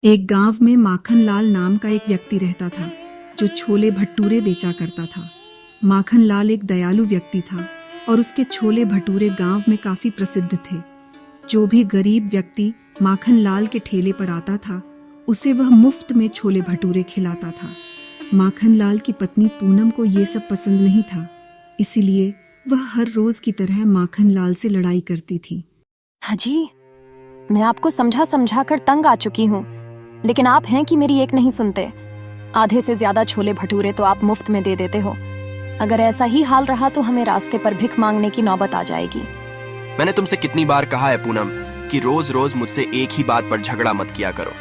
एक गांव में माखनलाल नाम का एक व्यक्ति रहता था जो छोले भटूरे बेचा करता था। माखनलाल एक दयालु व्यक्ति था और उसके छोले भटूरे गांव में काफी प्रसिद्ध थे। जो भी गरीब व्यक्ति माखनलाल के ठेले पर आता था उसे वह मुफ्त में छोले भटूरे खिलाता था। माखनलाल की पत्नी पूनम को ये सब पसंद नहीं था, इसीलिए वह हर रोज की तरह माखनलाल से लड़ाई करती थी। हाजी, मैं आपको समझा समझा कर तंग आ चुकी हूँ, लेकिन आप हैं कि मेरी एक नहीं सुनते। आधे से ज्यादा छोले भटूरे तो आप मुफ्त में दे देते हो। अगर ऐसा ही हाल रहा तो हमें रास्ते पर भिख मांगने की नौबत आ जाएगी। मैंने तुमसे कितनी बार कहा है पूनम कि रोज रोज मुझसे एक ही बात पर झगड़ा मत किया करो।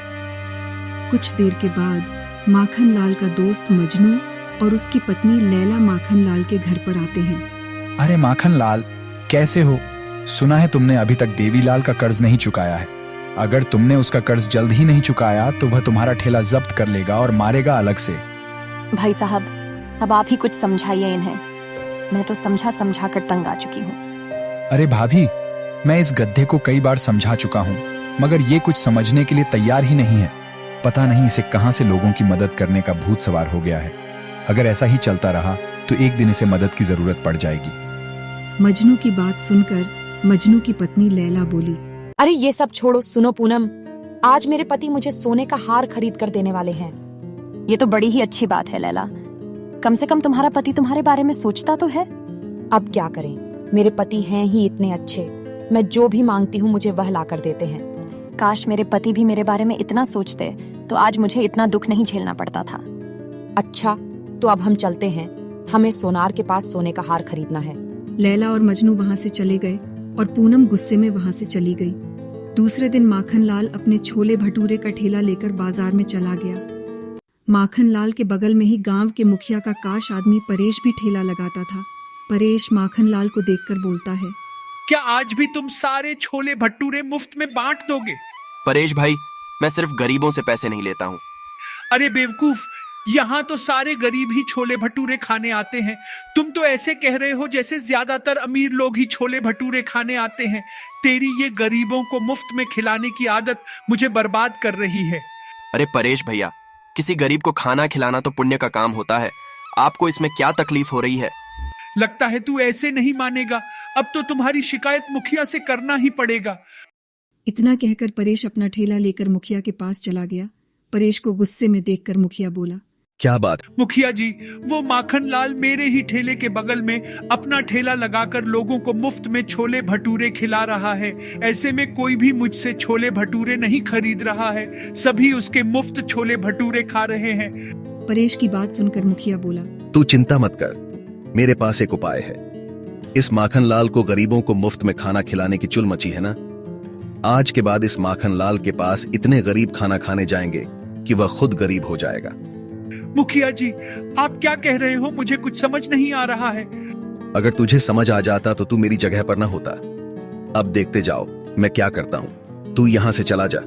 कुछ देर के बाद माखनलाल का दोस्त मजनू और उसकी पत्नी लैला माखनलाल के घर पर आते हैं। अरे माखनलाल, कैसे हो? सुना है तुमने अभी तक देवीलाल का कर्ज नहीं चुकाया है। अगर तुमने उसका कर्ज जल्द ही नहीं चुकाया तो वह तुम्हारा ठेला जब्त कर लेगा और मारेगा अलग से। भाई साहब, अब आप ही कुछ समझाइए इन्हें। मैं तो समझा समझा कर तंग आ चुकी हूँ। अरे भाभी, मैं इस गड्ढे को कई बार समझा चुका हूँ, मगर ये कुछ समझने के लिए तैयार ही नहीं है। पता नहीं इसे कहाँ से लोगों की मदद करने का भूत सवार हो गया है। अगर ऐसा ही चलता रहा तो एक दिन इसे मदद की जरूरत पड़ जाएगी। मजनू की बात सुनकर मजनू की पत्नी लैला बोली, अरे ये सब छोड़ो, सुनो पूनम, आज मेरे पति मुझे सोने का हार खरीद कर देने वाले हैं। ये तो बड़ी ही अच्छी बात है लैला। कम से कम तुम्हारा पति तुम्हारे बारे में सोचता तो है। अब क्या करें, मेरे पति हैं ही इतने अच्छे। मैं जो भी मांगती हूँ मुझे वह ला कर देते हैं। काश मेरे पति भी मेरे बारे में इतना सोचते तो आज मुझे इतना दुख नहीं झेलना पड़ता था। अच्छा, तो अब हम चलते हैं। हमें सोनार के पास सोने का हार खरीदना है। लैला और मजनू वहाँ से चले गए और पूनम गुस्से में वहाँ से चली गई। दूसरे दिन माखनलाल अपने छोले भटूरे का ठेला लेकर बाजार में चला गया। माखनलाल के बगल में ही गांव के मुखिया का काश आदमी परेश भी ठेला लगाता था। परेश माखनलाल को देखकर बोलता है, क्या आज भी तुम सारे छोले भटूरे मुफ्त में बांट दोगे? परेश भाई, मैं सिर्फ गरीबों से पैसे नहीं लेता हूँ। अरे बेवकूफ, यहाँ तो सारे गरीब ही छोले भटूरे खाने आते हैं। तुम तो ऐसे कह रहे हो जैसे ज्यादातर अमीर लोग ही छोले भटूरे खाने आते हैं। तेरी ये गरीबों को मुफ्त में खिलाने की आदत मुझे बर्बाद कर रही है। अरे परेश भैया, किसी गरीब को खाना खिलाना तो पुण्य का काम होता है। आपको इसमें क्या तकलीफ हो रही है? लगता है तू ऐसे नहीं मानेगा। अब तो तुम्हारी शिकायत मुखिया से करना ही पड़ेगा। इतना कहकर परेश अपना ठेला लेकर मुखिया के पास चला गया। परेश को गुस्से में देखकर मुखिया बोला, क्या बात? मुखिया जी, वो माखनलाल मेरे ही ठेले के बगल में अपना ठेला लगाकर लोगों को मुफ्त में छोले भटूरे खिला रहा है। ऐसे में कोई भी मुझसे छोले भटूरे नहीं खरीद रहा है। सभी उसके मुफ्त छोले भटूरे खा रहे हैं। परेश की बात सुनकर मुखिया बोला, तू चिंता मत कर, मेरे पास एक उपाय है। इस माखनलाल को गरीबों को मुफ्त में खाना खिलाने की चुल मची है ना। आज के बाद इस माखनलाल के पास इतने गरीब खाना खाने जाएंगे कि वह खुद गरीब हो जाएगा। मुखिया जी, आप क्या कह रहे हो? मुझे कुछ समझ नहीं आ रहा है। अगर तुझे समझ आ जाता तो तू मेरी जगह पर ना होता। अब देखते जाओ मैं क्या करता हूँ। तू यहाँ से चला जा।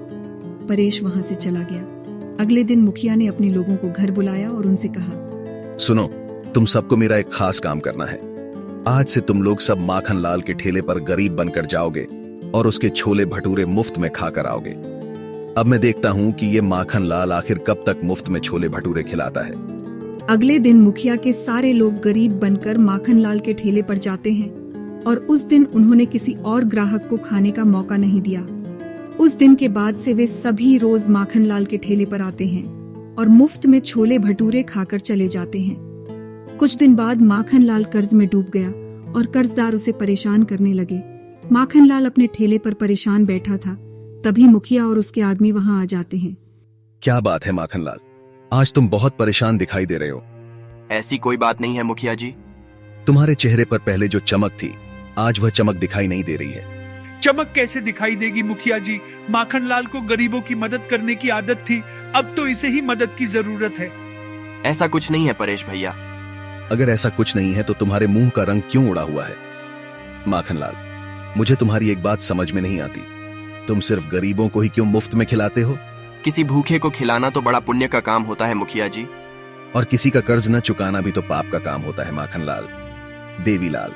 परेश वहाँ से चला गया। अगले दिन मुखिया ने अपने लोगों को घर बुलाया और उनसे कहा, सुनो, तुम सबको मेरा एक खास काम करना है। आज से तुम लोग सब माखनलाल के ठेले पर गरीब बनकर जाओगे और उसके छोले भटूरे मुफ्त में खाकर आओगे। अब मैं देखता हूँ कि ये माखनलाल आखिर कब तक मुफ्त में छोले भटूरे खिलाता है। अगले दिन मुखिया के सारे लोग गरीब बनकर माखनलाल के ठेले पर जाते हैं और उस दिन उन्होंने किसी और ग्राहक को खाने का मौका नहीं दिया। उस दिन के बाद से वे सभी रोज माखनलाल के ठेले पर आते हैं और मुफ्त में छोले भटूरे खाकर चले जाते हैं। कुछ दिन बाद माखनलाल कर्ज में डूब गया और कर्जदार उसे परेशान करने लगे। माखनलाल अपने ठेले पर परेशान बैठा था, तभी मुखिया और उसके आदमी वहां आ जाते हैं। क्या बात है माखनलाल, आज तुम बहुत परेशान दिखाई दे रहे हो। ऐसी कोई बात नहीं है मुखिया जी। तुम्हारे चेहरे पर पहले जो चमक थी, आज वह चमक दिखाई नहीं दे रही है। चमक कैसे दिखाई देगी मुखिया जी? माखनलाल को गरीबों की मदद करने की आदत थी, अब तो इसे ही मदद की जरूरत है। ऐसा कुछ नहीं है परेश भैया। अगर ऐसा कुछ नहीं है तो तुम्हारे मुंह का रंग क्यों उड़ा हुआ है? माखनलाल, मुझे तुम्हारी एक बात समझ में नहीं आती। तुम सिर्फ गरीबों को ही क्यों मुफ्त में खिलाते हो? किसी भूखे को खिलाना तो बड़ा पुण्य का काम होता है मुखिया जी। और किसी का कर्ज न चुकाना भी तो पाप का काम होता है माखनलाल। देवीलाल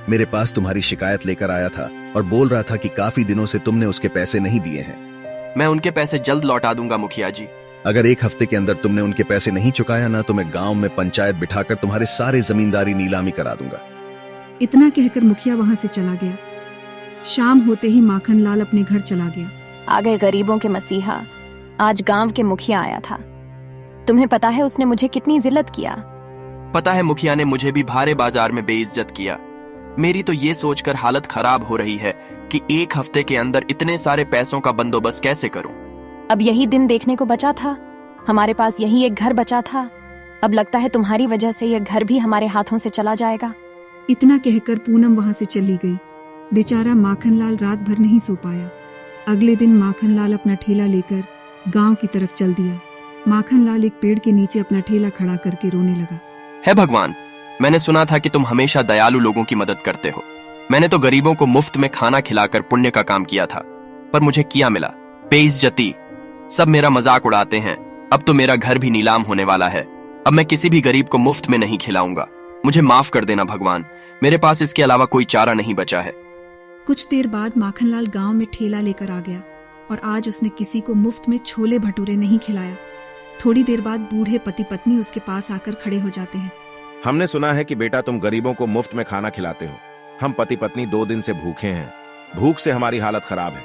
मेरे पास तुम्हारी शिकायत लेकर आया था और बोल रहा था कि काफी दिनों से तुमने उसके पैसे नहीं दिए हैं। मैं उनके पैसे जल्द लौटा दूंगा मुखिया जी। अगर 1 हफ्ते के अंदर तुमने उनके पैसे नहीं चुकाया ना तो मैं गांव में पंचायत बिठाकर तुम्हारे सारे जमींदारी नीलामी करा दूंगा। इतना कहकर मुखिया वहां से चला गया। शाम होते ही माखनलाल अपने घर चला गया। आ गए गरीबों के मसीहा। आज गांव के मुखिया आया था। तुम्हें पता है उसने मुझे कितनी जिल्लत किया। पता है मुखिया ने मुझे भी भारे बाजार में बेइज्जत किया। मेरी तो ये सोचकर हालत खराब हो रही है कि 1 हफ्ते के अंदर इतने सारे पैसों का बंदोबस्त कैसे करूं। अब यही दिन देखने को बचा था। हमारे पास यही एक घर बचा था। अब लगता है तुम्हारी वजह से यह घर भी हमारे हाथों से चला जाएगा। इतना कहकर पूनम वहां से चली गई। बेचारा माखनलाल रात भर नहीं सो पाया। अगले दिन माखनलाल अपना ठेला लेकर गांव की तरफ चल दिया। माखनलाल एक पेड़ के नीचे अपना ठेला खड़ा करके रोने लगा। हे भगवान, मैंने सुना था कि तुम हमेशा दयालु लोगों की मदद करते हो। मैंने तो गरीबों को मुफ्त में खाना खिलाकर पुण्य का काम किया था, पर मुझे क्या मिला? बेइज्जती। सब मेरा मजाक उड़ाते हैं। अब तो मेरा घर भी नीलाम होने वाला है। अब मैं किसी भी गरीब को मुफ्त में नहीं खिलाऊंगा। मुझे माफ कर देना भगवान, मेरे पास इसके अलावा कोई चारा नहीं बचा है। कुछ देर बाद माखनलाल गांव में ठेला लेकर आ गया और आज उसने किसी को मुफ्त में छोले भटूरे नहीं खिलाया। थोड़ी देर बाद बूढ़े पति पत्नी उसके पास आकर खड़े हो जाते हैं। हमने सुना है कि बेटा तुम गरीबों को मुफ्त में खाना खिलाते हो। हम पति पत्नी 2 दिन से भूखे हैं। भूख से हमारी हालत खराब है।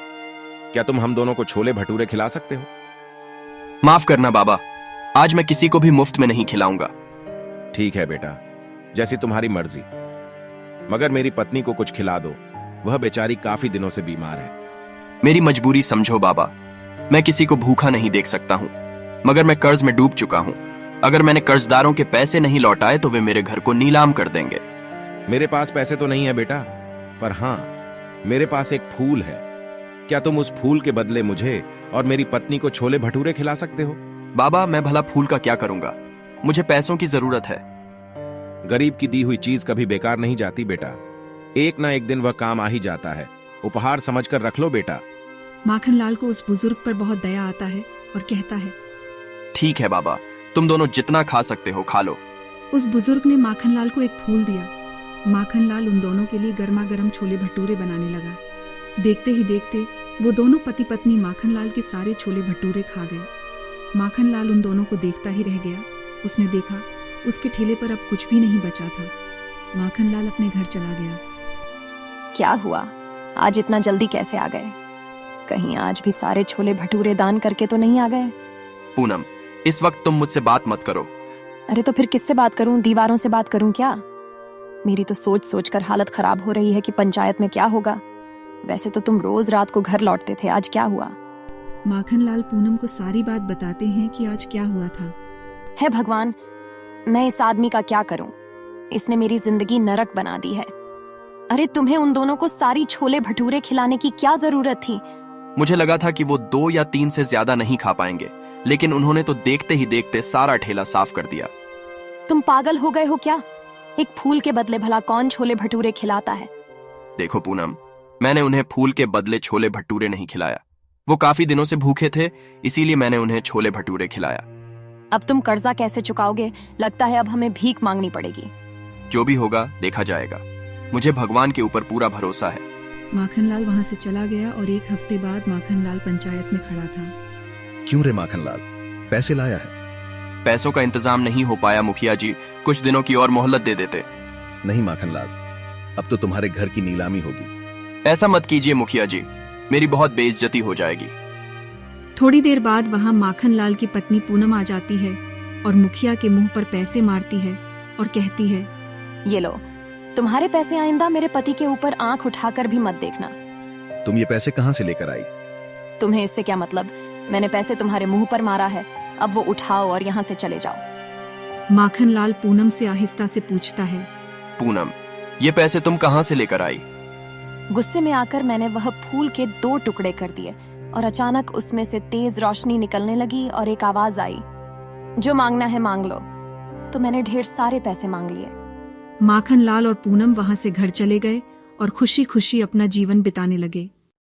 क्या तुम हम दोनों को छोले भटूरे खिला सकते हो? माफ करना बाबा, आज मैं किसी को भी मुफ्त में नहीं खिलाऊंगा। ठीक है बेटा, जैसी तुम्हारी मर्जी, मगर मेरी पत्नी को कुछ खिला दो। वह बेचारी काफी दिनों से बीमार है। मेरी मजबूरी समझो बाबा। मैं किसी को भूखा नहीं देख सकता हूँ, मगर मैं कर्ज में डूब चुका हूँ। अगर मैंने कर्जदारों के पैसे नहीं लौटाए तो वे मेरे घर को नीलाम कर देंगे। मेरे पास पैसे तो नहीं है बेटा, पर हाँ, मेरे पास एक फूल है। क्या तुम उस फूल के बदले मुझे और मेरी पत्नी को छोले भटूरे खिला सकते हो? बाबा, मैं भला फूल का क्या करूंगा? मुझे पैसों की जरूरत है। गरीब की दी हुई चीज कभी बेकार नहीं जाती बेटा। एक ना एक दिन वह काम आ ही जाता है। उपहार समझकर रख लो बेटा। माखनलाल को उस बुजुर्ग पर बहुत दया आता है और कहता है, ठीक है बाबा, तुम दोनों जितना खा सकते हो खा लो। उस बुजुर्ग ने माखनलाल को एक फूल दिया। माखनलाल उन दोनों के लिए गर्मा गर्म छोले भटूरे बनाने लगा। देखते ही देखते वो दोनों पति पत्नी माखनलाल के सारे छोले भटूरे खा गए। माखनलाल उन दोनों को देखता ही रह गया। उसने देखा उसके ठेले पर अब कुछ भी नहीं बचा था। माखनलाल अपने घर चला गया। क्या हुआ? आज इतना जल्दी कैसे आ गए? कहीं आज भी सारे छोले भटूरे दान करके तो नहीं आ गए? पूनम, इस वक्त तुम मुझसे बात मत करो। अरे तो फिर किससे बात करूं? दीवारों से बात करूं क्या? मेरी तो सोच सोच कर हालत खराब हो रही है कि पंचायत में क्या होगा। वैसे तो तुम रोज रात को घर लौटते थे, आज क्या हुआ? माखनलाल पूनम को सारी बात बताते हैं कि आज क्या हुआ था। हे भगवान, मैं इस आदमी का क्या करूं? इसने मेरी जिंदगी नरक बना दी है। अरे तुम्हें उन दोनों को सारी छोले भटूरे खिलाने की क्या जरूरत थी? मुझे लगा था कि वो 2 या 3 से ज्यादा नहीं खा पाएंगे, लेकिन उन्होंने तो देखते ही देखते सारा ठेला साफ कर दिया। तुम पागल हो गए हो क्या? एक फूल के बदले भला कौन छोले भटूरे खिलाता है? देखो पूनम, मैंने उन्हें फूल के बदले छोले भटूरे नहीं खिलाया। वो काफी दिनों से भूखे थे, इसीलिए मैंने उन्हें छोले भटूरे खिलाया। अब तुम कर्जा कैसे चुकाओगे? लगता है अब हमें भीख मांगनी पड़ेगी। जो भी होगा देखा जाएगा। मुझे भगवान के ऊपर पूरा भरोसा है। माखनलाल वहां से चला गया और 1 हफ्ते बाद माखनलाल पंचायत में खड़ा था। क्यों रे माखनलाल, पैसे लाया है? पैसों का इंतजाम नहीं हो पाया मुखिया जी, कुछ दिनों की और मोहलत दे देते। नहीं माखनलाल, अब तो तुम्हारे घर की नीलामी होगी। ऐसा मत कीजिए मुखिया जी, मेरी बहुत बेइज्जती हो जाएगी। थोड़ी देर बाद वहां माखनलाल की पत्नी पूनम आ जाती है और मुखिया के मुंह पर पैसे मारती है और कहती है, ये लो, तुम्हारे पैसे आइंदा मेरे पति के ऊपर आंख उठाकर भी मत देखना। तुम ये पैसे कहाँ से लेकर आई? तुम्हें इससे क्या मतलब? मैंने पैसे तुम्हारे मुंह पर मारा है, अब वो उठाओ और यहाँ से चले जाओ। माखनलाल पूनम से आहिस्ता से पूछता है, पूनम, ये पैसे तुम कहाँ से लेकर आई? गुस्से में आकर मैंने वह फूल के 2 टुकड़े कर दिए और अचानक उसमें से तेज रोशनी निकलने लगी और एक आवाज आई, जो मांगना है मांग लो। तो मैंने ढेर सारे पैसे मांग लिए। माखनलाल और पूनम वहां से घर चले गए और खुशी खुशी अपना जीवन बिताने लगे।